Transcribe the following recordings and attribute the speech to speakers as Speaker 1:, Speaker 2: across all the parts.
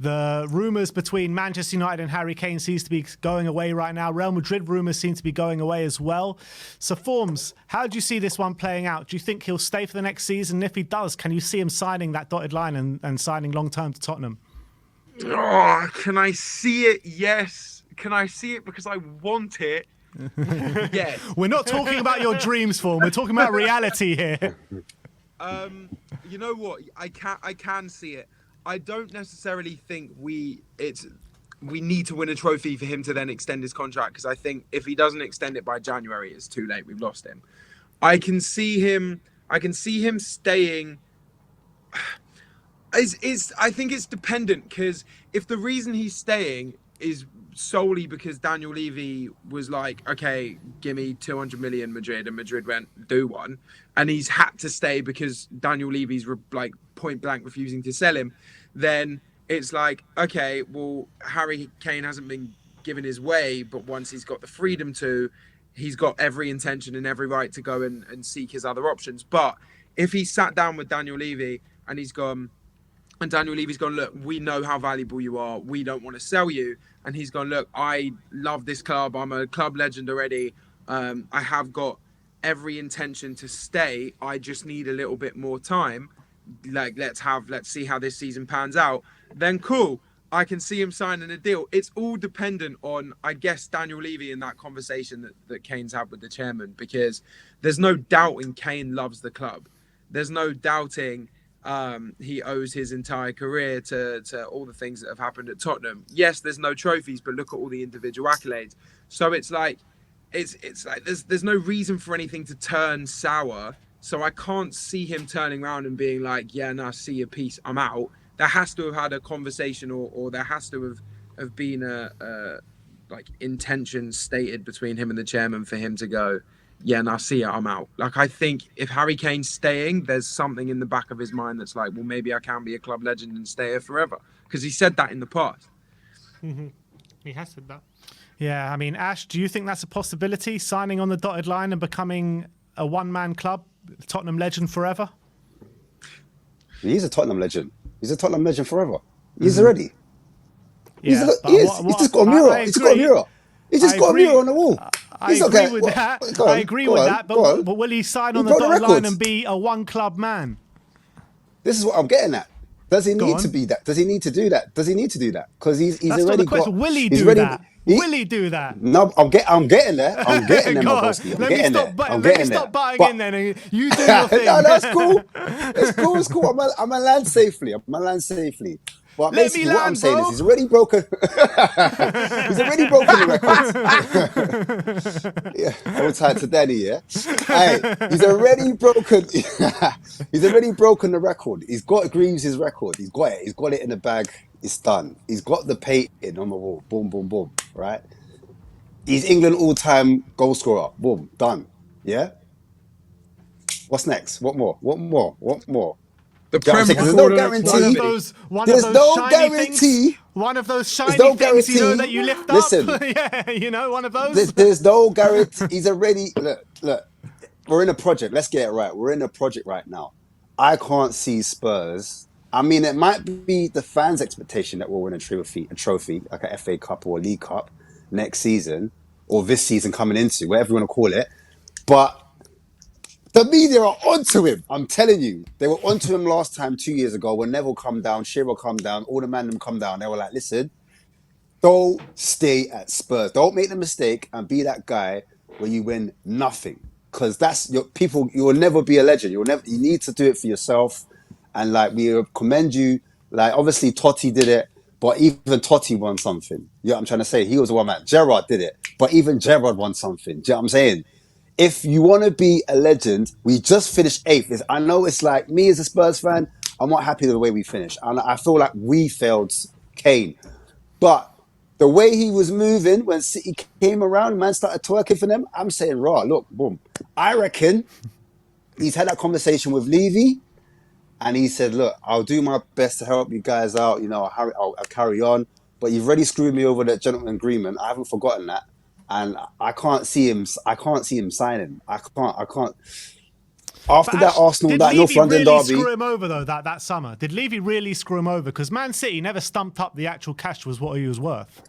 Speaker 1: The rumours between Manchester United and Harry Kane seems to be going away right now. Real Madrid rumours seem to be going away as well. So, Forms, how do you see this one playing out? Do you think he'll stay for the next season? If he does, can you see him signing that dotted line and signing long-term to Tottenham?
Speaker 2: Oh, can I see it? Yes. Can I see it because I want it? Yes.
Speaker 1: We're not talking about your dreams, Form. We're talking about reality here.
Speaker 2: You know what? I can see it. I don't necessarily think we need to win a trophy for him to then extend his contract, because I think if he doesn't extend it by January, it's too late. We've lost him. I can see him staying. I think it's dependent, because if the reason he's staying is solely because Daniel Levy was like, okay, give me 200 million Madrid, and Madrid went, do one, and he's had to stay because Daniel Levy's like point blank refusing to sell him, then it's like, okay, well, Harry Kane hasn't been given his way, but once he's got the freedom to, he's got every intention and every right to go and seek his other options. But if he sat down with Daniel Levy and Daniel Levy's gone, look, we know how valuable you are. We don't want to sell you. And he's gone, look, I love this club. I'm a club legend already. I have got every intention to stay. I just need a little bit more time. Like, let's see how this season pans out. Then cool. I can see him signing a deal. It's all dependent on, I guess, Daniel Levy and that conversation that Kane's had with the chairman, because there's no doubting Kane loves the club. There's no doubting he owes his entire career to all the things that have happened at Tottenham. Yes, there's no trophies, but look at all the individual accolades. So it's like there's no reason for anything to turn sour. So I can't see him turning around and being like, yeah, no, see your piece, I'm out. There has to have had a conversation, or there has to have been a like intention stated between him and the chairman for him to go, yeah, now see it, I'm out. Like, I think if Harry Kane's staying, there's something in the back of his mind that's like, well, maybe I can be a club legend and stay here forever. Because he said that in the past.
Speaker 3: Mm-hmm. He has said that.
Speaker 1: Yeah, I mean, Ash, do you think that's a possibility, signing on the dotted line and becoming a one-man club, Tottenham legend forever?
Speaker 4: He's a Tottenham legend. He's a Tottenham legend forever. He's already.
Speaker 1: Yeah,
Speaker 4: he is. He's just got a mirror. He's got a mirror. He's just got a mirror on the wall.
Speaker 1: I agree with that. I agree with that. But will he sign on the dotted line and be a one-club man?
Speaker 4: This is what I'm getting at. Does he need to be that? Does he need to do that? Does he need to do that? Because he's
Speaker 1: That's
Speaker 4: already
Speaker 1: not the question.
Speaker 4: got.
Speaker 1: Will he do that? Will he do that?
Speaker 4: No, I'm getting there. I'm getting there, my broski. I'm getting there.
Speaker 1: Let me stop butting in then. And you do your thing.
Speaker 4: No, that's cool. It's cool. I'm gonna land safely. But basically, what I'm saying is he's already broken. He's already broken the record. Yeah, hold tight to Danny. Yeah, hey, he's already broken. He's already broken the record. He's got Greaves' record. He's got it. He's got it in the bag. It's done. He's got the painting on the wall. Boom, boom, boom. Right. He's England all-time goal scorer. Boom, done. Yeah. What's next? What more?
Speaker 2: The
Speaker 4: There's no guarantee.
Speaker 1: One of those shiny things, you know, that you lift up. Yeah, you know, one of those.
Speaker 4: There's no guarantee. He's already look. We're in a project. Let's get it right. We're in a project right now. I can't see Spurs. I mean, it might be the fans' expectation that we'll win a trophy like a FA Cup or a League Cup next season, or this season coming into, whatever you want to call it. But the media are onto him. I'm telling you. They were onto him last time 2 years ago when Neville come down, Shearer come down, all the man them come down. They were like, listen, don't stay at Spurs. Don't make the mistake and be that guy where you win nothing. Because that's your people. You will never be a legend. You need to do it for yourself. And like, we commend you. Like, obviously Totti did it, but even Totti won something. You know what I'm trying to say? He was one man. Gerrard did it, but even Gerrard won something. Do you know what I'm saying? If you want to be a legend, we just finished 8th. I know it's like, me as a Spurs fan, I'm not happy with the way we finished. And I feel like we failed Kane. But the way he was moving when City came around, man started twerking for them, I'm saying, raw, look, boom. I reckon he's had that conversation with Levy, and he said, look, I'll do my best to help you guys out. You know, I'll carry on. But you've already screwed me over that gentleman agreement. I haven't forgotten that. And I can't see him signing. I can't. After that Arsenal,
Speaker 1: did
Speaker 4: that North
Speaker 1: Levy
Speaker 4: London
Speaker 1: really
Speaker 4: derby,
Speaker 1: screw him over though that summer? Did Levy really screw him over? Because Man City never stumped up the actual cash was what he was worth.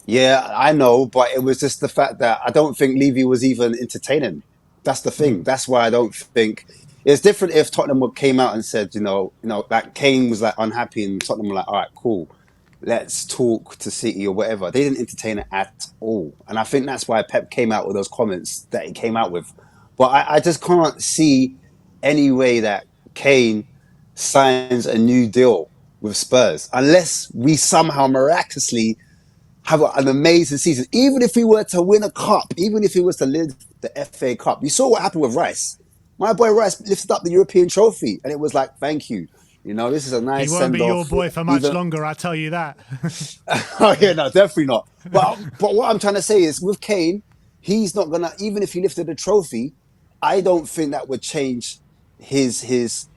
Speaker 4: yeah, I know, but it was just the fact that I don't think Levy was even entertaining. That's the thing. That's why I don't think it's different if Tottenham came out and said, like Kane was like unhappy and Tottenham were like, all right, cool, let's talk to City or whatever. They didn't entertain it at all, and I think that's why Pep came out with those comments that he came out with. But I just can't see any way that Kane signs a new deal with Spurs unless we somehow miraculously have an amazing season. Even if we were to win a cup, even if he was to lift the FA Cup, you saw what happened with Rice. My boy Rice lifted up the European trophy, and it was like, thank you. This is a
Speaker 1: He
Speaker 4: nice
Speaker 1: won't be
Speaker 4: send
Speaker 1: your
Speaker 4: off.
Speaker 1: boy for much longer, I tell you that.
Speaker 4: Oh yeah, no, definitely not. But what I'm trying to say is, with Kane, he's not gonna. Even if he lifted the trophy, I don't think that would change his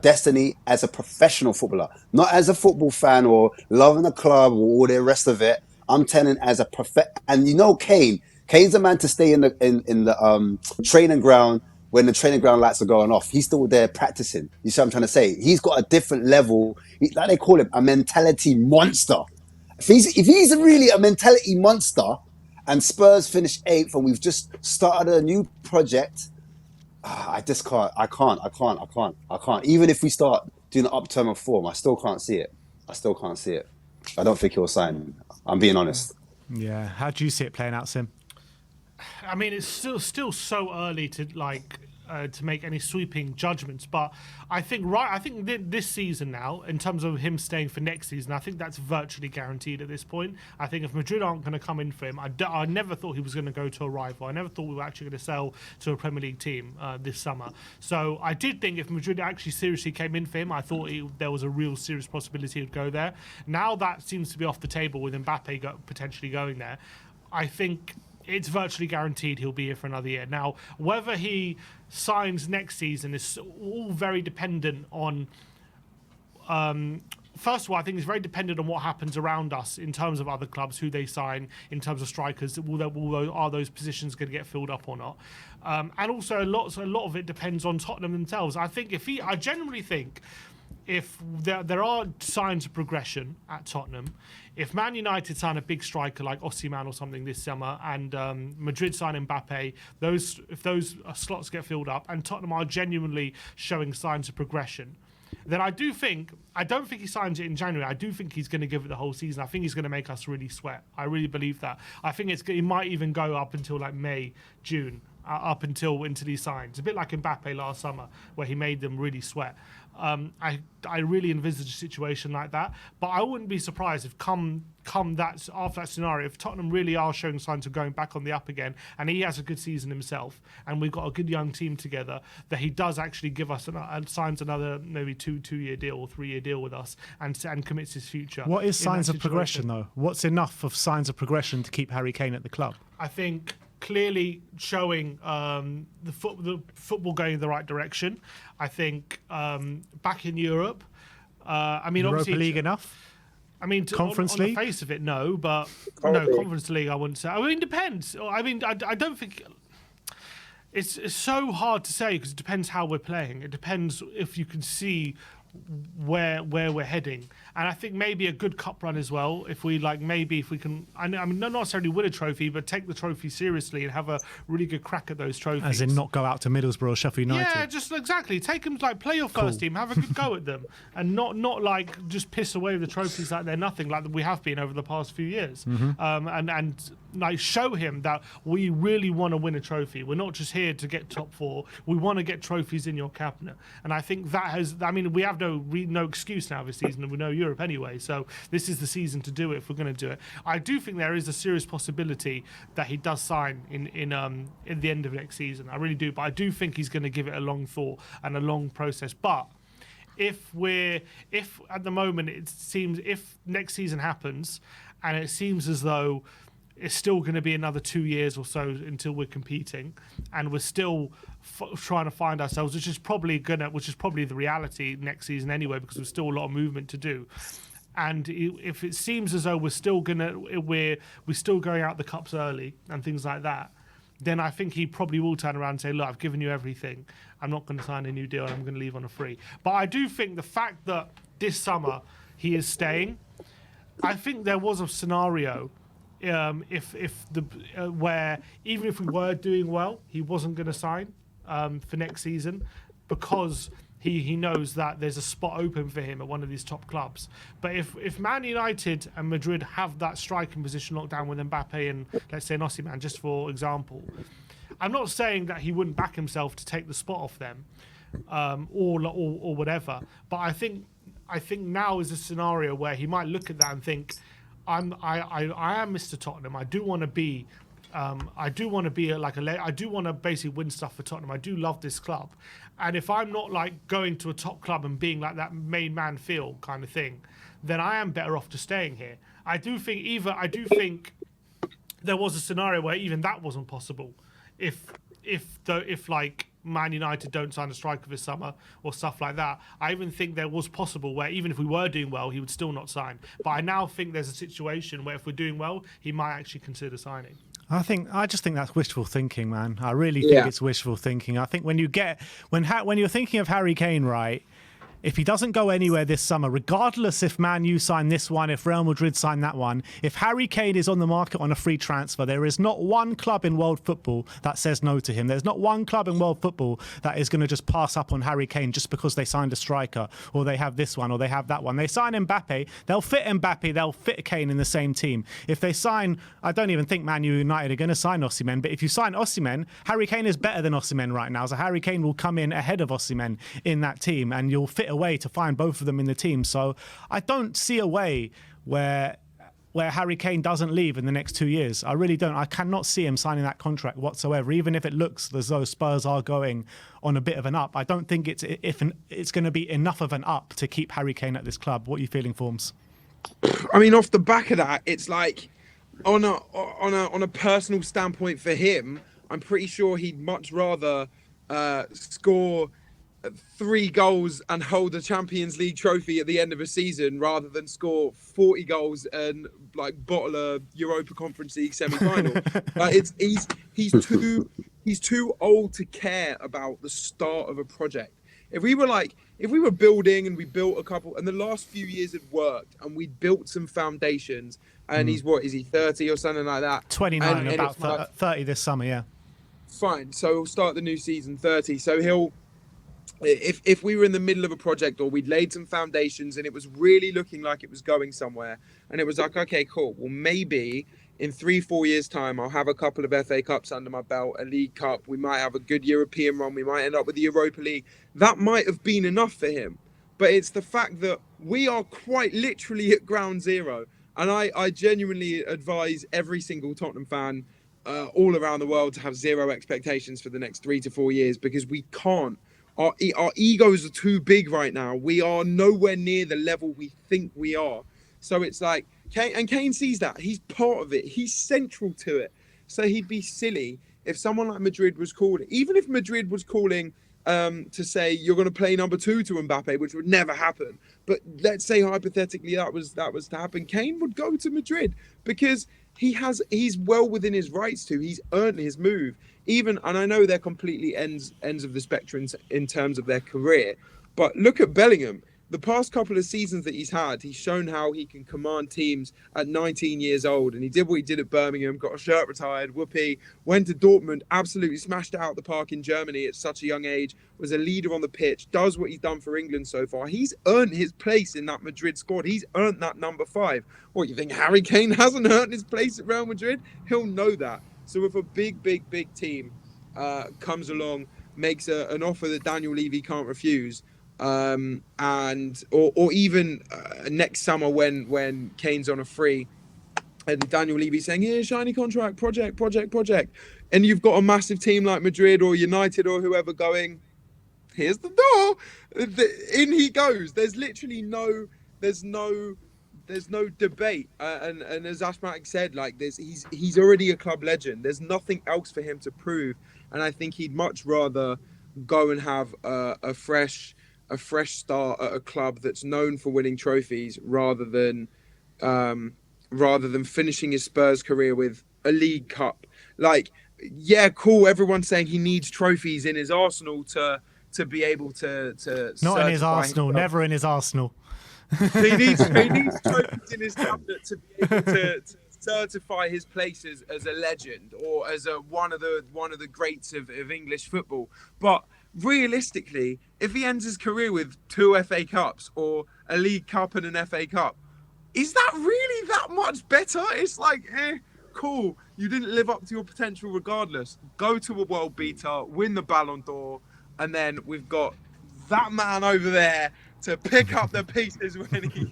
Speaker 4: destiny as a professional footballer, not as a football fan or loving the club or all the rest of it. I'm telling as a and Kane's a man to stay in the training ground when the training ground lights are going off. He's still there practicing. You see what I'm trying to say? He's got a different level. Like they call him a mentality monster. If he's really a mentality monster, and Spurs finish 8th, and we've just started a new project, I just can't. I can't. Even if we start doing an upturn of form, I still can't see it. I don't think he'll sign. I'm being honest.
Speaker 1: Yeah. How do you see it playing out, Sim?
Speaker 3: I mean, it's still so early to to make any sweeping judgments, but I think this season now, in terms of him staying for next season, I think that's virtually guaranteed at this point. I think if Madrid aren't going to come in for him, I never thought he was going to go to a rival. I never thought we were actually going to sell to a Premier League team this summer. So I did think if Madrid actually seriously came in for him, I thought there was a real serious possibility he'd go there. Now that seems to be off the table with Mbappe potentially going there. I think it's virtually guaranteed he'll be here for another year. Now, whether he signs next season is all very dependent on... first of all, I think it's very dependent on what happens around us in terms of other clubs, who they sign, in terms of strikers. Are those positions going to get filled up or not? And also, a lot of it depends on Tottenham themselves. I genuinely think if there are signs of progression at Tottenham, if Man United sign a big striker like Osimhen or something this summer, and Madrid sign Mbappe, if those slots get filled up, and Tottenham are genuinely showing signs of progression, then I don't think he signs it in January. I do think he's going to give it the whole season. I think he's going to make us really sweat. I really believe that. I think he might even go up until like May, June, up until he signs. A bit like Mbappe last summer, where he made them really sweat. I really envisage a situation like that, but I wouldn't be surprised if after that scenario, if Tottenham really are showing signs of going back on the up again, and he has a good season himself, and we've got a good young team together, that he does actually give us signs another maybe two-year deal or 3-year deal with us, and commits his future.
Speaker 1: What is signs of progression though? What's enough of signs of progression to keep Harry Kane at the club?
Speaker 3: I think clearly showing the football going in the right direction. I think back in Europe,
Speaker 1: Europa League enough?
Speaker 3: I mean,
Speaker 1: Conference
Speaker 3: on
Speaker 1: League?
Speaker 3: the face of it, no, but no, Conference League, I wouldn't say. I mean, depends. I mean, I don't think... It's so hard to say because it depends how we're playing. It depends if you can see where we're heading, and I think maybe a good cup run as well. If we can, I mean, not necessarily win a trophy, but take the trophy seriously and have a really good crack at those trophies.
Speaker 1: As in, not go out to Middlesbrough or Sheffield United.
Speaker 3: Yeah, just exactly. Take them, play your first team, have a good go at them, and not just piss away the trophies like they're nothing, like we have been over the past few years. And show him that we really want to win a trophy. We're not just here to get top 4. We want to get trophies in your cabinet. And I think that has... I mean, we have no excuse now this season, and we know Europe anyway. So this is the season to do it if we're going to do it. I do think there is a serious possibility that he does sign in the end of next season. I really do. But I do think he's going to give it a long thought and a long process. But if at the moment it seems, if next season happens and it seems as though it's still going to be another 2 years or so until we're competing, and we're still trying to find ourselves, which is probably the reality next season anyway, because there's still a lot of movement to do. And if it seems as though we're still going out the cups early and things like that, then I think he probably will turn around and say, look, I've given you everything. I'm not going to sign a new deal and I'm going to leave on a free. But I do think the fact that this summer he is staying, I think there was a scenario where even if we were doing well, he wasn't going to sign for next season because he knows that there's a spot open for him at one of these top clubs. But if Man United and Madrid have that striking position locked down with Mbappe and, let's say, Osimhen, just for example, I'm not saying that he wouldn't back himself to take the spot off them or whatever. But I think now is a scenario where he might look at that and think, I am Mr. Tottenham. I do want to be. I do want to basically win stuff for Tottenham. I do love this club, and if I'm not like going to a top club and being like that main man feel kind of thing, then I am better off to staying here. I do think there was a scenario where even that wasn't possible. If like Man United don't sign a striker this summer or stuff like that, I even think there was possible where even if we were doing well, he would still not sign. But I now think there's a situation where if we're doing well, he might actually consider signing.
Speaker 1: I just think that's wishful thinking, man. I really think it's wishful thinking. I think when you're thinking of Harry Kane, right? If he doesn't go anywhere this summer, regardless if Man U sign this one, if Real Madrid sign that one, if Harry Kane is on the market on a free transfer, there is not one club in world football that says no to him. There's not one club in world football that is going to just pass up on Harry Kane just because they signed a striker or they have this one or they have that one. They sign Mbappe, they'll fit Kane in the same team. If they sign, I don't even think Man United are going to sign Osimhen, but if you sign Osimhen, Harry Kane is better than Osimhen right now. So Harry Kane will come in ahead of Osimhen in that team and you'll fit a way to find both of them in the team. So I don't see a way where Harry Kane doesn't leave in the next 2 years. I really don't. I cannot see him signing that contract whatsoever, even if it looks as though Spurs are going on a bit of an up. I don't think it's going to be enough of an up to keep Harry Kane at this club. What are you feeling, Forms?
Speaker 2: I mean, off the back of that, it's like on a personal standpoint for him, I'm pretty sure he'd much rather score 3 goals and hold a Champions League trophy at the end of a season rather than score 40 goals and like bottle a Europa Conference League semi-final. Like he's too old to care about the start of a project. If we were building and we built a couple and the last few years had worked and we built some foundations and he's 30 or something like that?
Speaker 1: 29, and about 30 this summer, yeah.
Speaker 2: Fine. So he'll start the new season 30. So if we were in the middle of a project or we'd laid some foundations and it was really looking like it was going somewhere and it was like, okay, cool. Well, maybe in 3-4 years time, I'll have a couple of FA Cups under my belt, a League Cup. We might have a good European run. We might end up with the Europa League. That might have been enough for him. But it's the fact that we are quite literally at ground zero. And I genuinely advise every single Tottenham fan all around the world to have zero expectations for the next 3 to 4 years because we can't. Our egos are too big right now. We are nowhere near the level we think we are. So it's like, Kane sees that. He's part of it. He's central to it. So he'd be silly if someone like Madrid was calling, even if Madrid was calling to say you're going to play number 2 to Mbappe, which would never happen. But let's say hypothetically that was to happen. Kane would go to Madrid because he's well within his rights to. He's earned his move. And I know they're completely ends of the spectrum in terms of their career, but look at Bellingham. The past couple of seasons that he's had, he's shown how he can command teams at 19 years old, and he did what he did at Birmingham, got a shirt retired, whoopee, went to Dortmund, absolutely smashed it out the park in Germany at such a young age, was a leader on the pitch, does what he's done for England so far. He's earned his place in that Madrid squad. He's earned that number 5. What, you think Harry Kane hasn't earned his place at Real Madrid? He'll know that. So if a big team comes along, makes an offer that Daniel Levy can't refuse, or even next summer when Kane's on a free and Daniel Levy's saying, here, shiny contract, project, and you've got a massive team like Madrid or United or whoever going, here's the door, in he goes. There's literally no debate, and as Ashmatic said, like he's already a club legend. There's nothing else for him to prove, and I think he'd much rather go and have a fresh start at a club that's known for winning trophies rather than finishing his Spurs career with a League Cup. Like yeah, cool. Everyone's saying he needs trophies in his Arsenal to be able to
Speaker 1: Not in his
Speaker 2: certify
Speaker 1: Arsenal.
Speaker 2: himself.
Speaker 1: Never in his Arsenal.
Speaker 2: He needs trophies in his cabinet to be able to certify his place as a legend or as one of the greats of English football. But realistically, if he ends his career with 2 FA Cups or a League Cup and an FA Cup, is that really that much better? It's like, cool. You didn't live up to your potential regardless. Go to a world beater, win the Ballon d'Or, and then we've got that man over there to pick up the pieces when he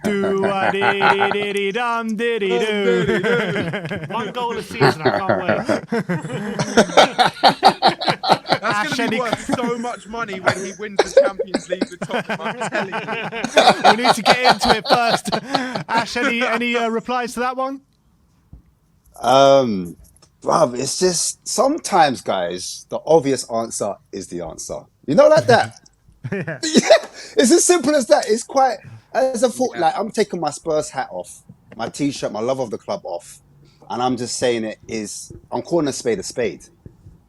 Speaker 1: Do a diddy dum diddy do.
Speaker 3: One goal a season, I can't wait.
Speaker 2: That's going to be worth so much money when he wins the Champions League with Tottenham, I'm telling you.
Speaker 1: We need to get into it first. Ash, any replies to that one?
Speaker 4: Bruv, it's just sometimes, guys, the obvious answer is the answer. You know, like that.
Speaker 1: Yeah.
Speaker 4: It's as simple as that. It's quite as a thought. Like, I'm taking my Spurs hat off, my T-shirt, my love of the club off, and I'm just saying I'm calling a spade,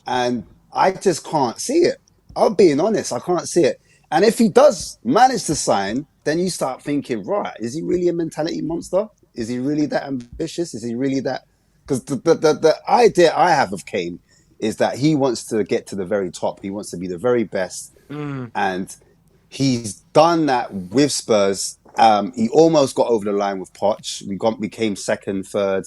Speaker 4: and I just can't see it. I'm being honest, I can't see it. And if he does manage to sign, then you start thinking, right, is he really a mentality monster? Is he really that ambitious? Is he really that? Because the idea I have of Kane is that he wants to get to the very top. He wants to be the very best. And he's done that with Spurs. He almost got over the line with Poch. We came second, third.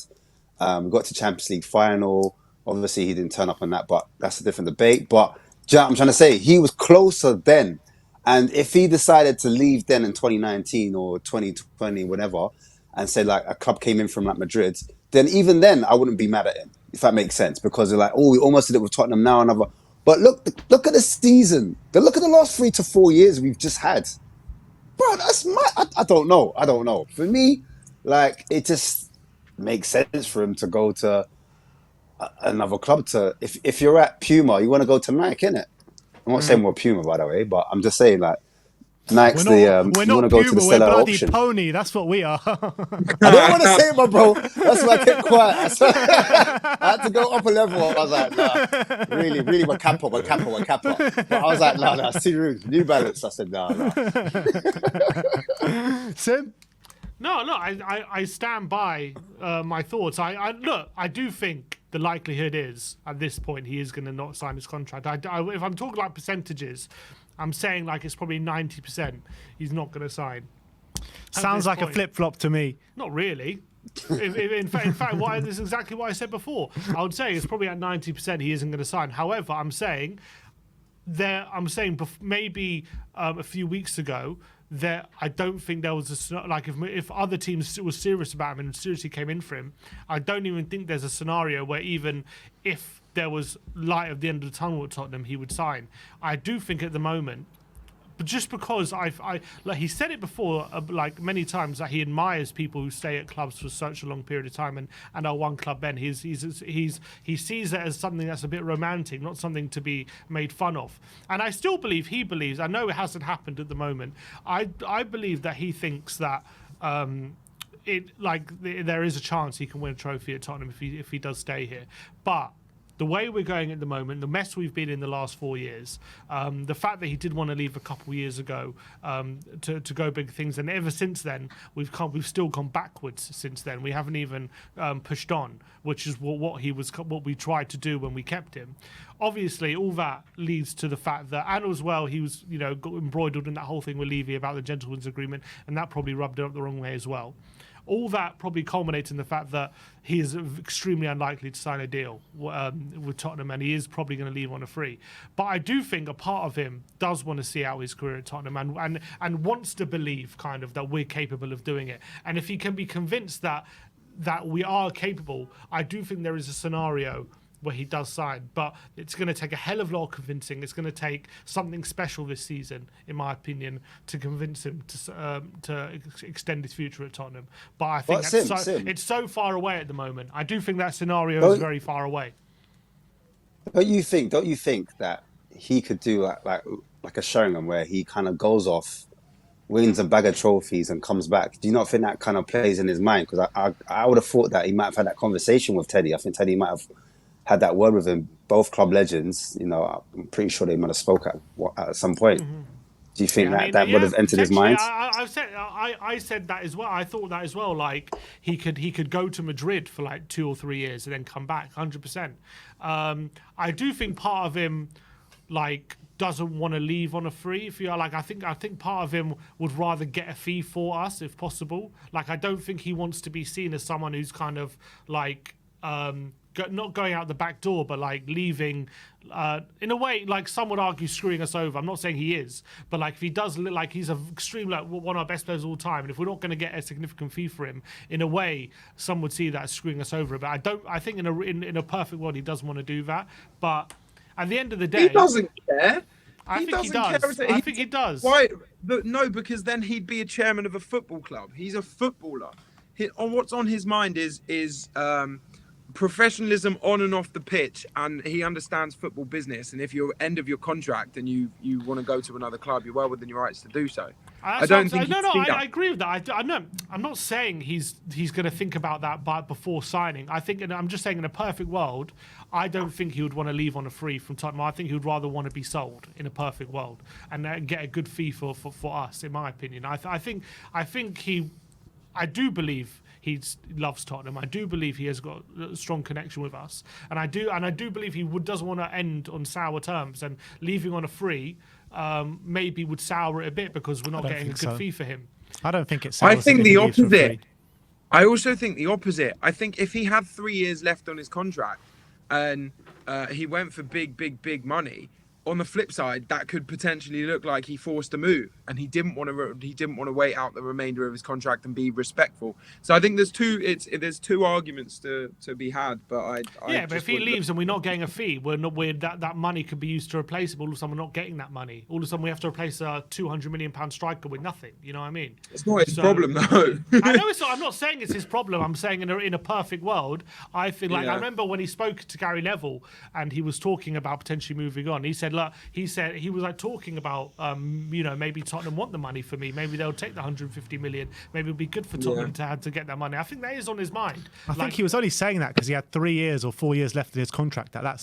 Speaker 4: We got to Champions League final. Obviously, he didn't turn up on that, but that's a different debate. But do you know what I'm trying to say? He was closer then. And if he decided to leave then in 2019 or 2020, whatever, and say like a club came in from like Madrid, then even then I wouldn't be mad at him, if that makes sense. Because they're like, oh, we almost did it with Tottenham, now another. But look at the season. Look at the last 3 to 4 years we've just had. Bro, that's I don't know. For me, like, it just makes sense for him to go to another club. If you're at Puma, you want to go to Nike, innit? I'm not saying we're Puma, by the way, but I'm just saying, like, Nike's
Speaker 1: We're
Speaker 4: you
Speaker 1: not
Speaker 4: want to go to the
Speaker 1: Puma, we're
Speaker 4: Stellar
Speaker 1: bloody
Speaker 4: auction.
Speaker 1: Pony. That's what we are.
Speaker 4: I don't want to say it, my bro. That's why I kept quiet. I had to go up a level. I was like, nah, really, we're Kappa. But I was like, nah, it's too rude. New Balance. I said, nah.
Speaker 1: Sim?
Speaker 3: No, I stand by my thoughts. I do think the likelihood is at this point he is going to not sign his contract. If I'm talking like percentages, I'm saying like it's probably 90% he's not going to sign.
Speaker 1: Sounds like a flip-flop to me.
Speaker 3: Not really. In fact, this is exactly what I said before. I would say it's probably at 90% he isn't going to sign. However, I'm saying maybe a few weeks ago that I don't think there was if other teams were serious about him and seriously came in for him, I don't even think there's a scenario where even if there was light at the end of the tunnel at Tottenham, he would sign. I do think at the moment, but just because like he said it before, like many times, that he admires people who stay at clubs for such a long period of time and are one club men. He sees it as something that's a bit romantic, not something to be made fun of. And I still believe he believes. I know it hasn't happened at the moment. I believe that he thinks that. There is a chance he can win a trophy at Tottenham if he does stay here, but the way we're going at the moment, the mess we've been in the last 4 years, the fact that he did want to leave a couple of years ago to go big things, and ever since then we've still gone backwards. Since then, we haven't even pushed on, which is what we tried to do when we kept him. Obviously, all that leads to the fact that, and as well, he was got embroidered in that whole thing with Levy about the gentleman's agreement, and that probably rubbed it up the wrong way as well. All that probably culminates in the fact that he is extremely unlikely to sign a deal with Tottenham, and he is probably going to leave on a free. But I do think a part of him does want to see out his career at Tottenham and wants to believe kind of that we're capable of doing it. And if he can be convinced that we are capable, I do think there is a scenario where he does sign, but it's going to take a hell of a lot of convincing. It's going to take something special this season, in my opinion, to convince him to extend his future at Tottenham. But I think it's so far away at the moment. I do think that scenario is very far away.
Speaker 4: Don't you think that he could do like a Sheringham where he kind of goes off, wins a bag of trophies and comes back? Do you not think that kind of plays in his mind? Because I would have thought that he might have had that conversation with Teddy. I think Teddy might have had that word with him. Both club legends, I'm pretty sure they might have spoke at some point. Do you think that would have entered his mind?
Speaker 3: I said that as well. I thought that as well. Like he could go to Madrid for like 2 or 3 years and then come back 100%. I do think part of him like doesn't want to leave on a free. If you are like, I think part of him would rather get a fee for us if possible. Like I don't think he wants to be seen as someone who's kind of like not going out the back door, but like leaving in a way, like some would argue screwing us over. I'm not saying he is, but like if he does look like he's a extreme, like one of our best players of all time, and if we're not going to get a significant fee for him, in a way, some would see that as screwing us over. But I think in a perfect world, he doesn't want to do that. But at the end of the day,
Speaker 2: he doesn't care.
Speaker 3: I think he does. I think he does.
Speaker 2: Why? No, because then he'd be a chairman of a football club. He's a footballer. What's on his mind is professionalism on and off the pitch, and he understands football business. And if you're end of your contract and you want to go to another club, you're well within your rights to do so. I agree with that. I'm not saying he's going to think about that before signing. I'm just saying in a perfect world, I don't think he would want to leave on a free from Tottenham. I think he would rather want to be sold in a perfect world and get a good fee for us, in my opinion. I do believe he loves Tottenham. I do believe he has got a strong connection with us, and I do believe he doesn't want to end on sour terms, and leaving on a free maybe would sour it a bit because we're not getting a good fee for him.
Speaker 1: I don't think it's.
Speaker 2: I think the opposite. I also think the opposite. I think if he had 3 years left on his contract and he went for big money, on the flip side, that could potentially look like he forced a move, and he didn't want to wait out the remainder of his contract and be respectful. So I think there's two arguments to be had. But
Speaker 3: but if he leaves and we're not getting a fee, that money could be used to replace him. All of a sudden, we're not getting that money. All of a sudden, we have to replace a £200 million striker with nothing. You know what I mean?
Speaker 2: It's not his problem, though.
Speaker 3: I know it's not. I'm not saying it's his problem. I'm saying in a perfect world, I feel like I remember when he spoke to Gary Neville and he was talking about potentially moving on. He said, look, he was like talking about, maybe Tottenham want the money for me. Maybe they'll take the 150 million. Maybe it'll be good for Tottenham to get that money. I think that is on his mind.
Speaker 1: I think he was only saying that because he had 3 years or 4 years left in his contract at that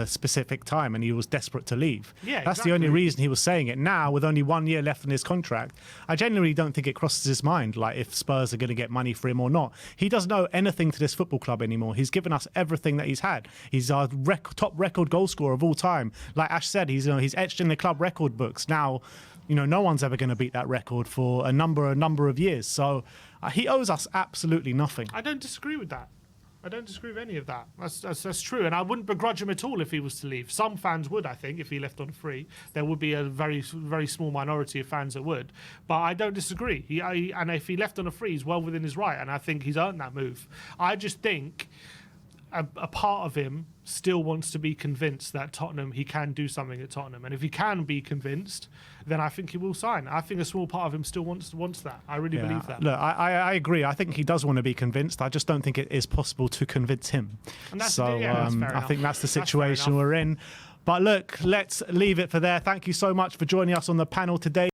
Speaker 1: specific time, and he was desperate to leave.
Speaker 3: Yeah,
Speaker 1: that's the only reason he was saying it. Now, with only 1 year left in his contract, I genuinely don't think it crosses his mind, like if Spurs are going to get money for him or not. He doesn't owe anything to this football club anymore. He's given us everything that he's had. He's our top record goal scorer of all time. Like Ash said, he's etched in the club record books. Now, no one's ever going to beat that record for a number of years. So he owes us absolutely nothing.
Speaker 3: I don't disagree with that. I don't disagree with any of that. That's true, and I wouldn't begrudge him at all if he was to leave. Some fans would, I think, if he left on free. There would be a very, very small minority of fans that would. But I don't disagree. And if he left on a free, he's well within his right, and I think he's earned that move. I just think a part of him still wants to be convinced that he can do something at Tottenham. And if he can be convinced, then I think he will sign. I think a small part of him still wants that. I really believe that.
Speaker 1: Look, I agree. I think he does want to be convinced. I just don't think it is possible to convince him.
Speaker 3: And that's
Speaker 1: fair enough. I think that's the situation we're in. But look, let's leave it for there. Thank you so much for joining us on the panel today.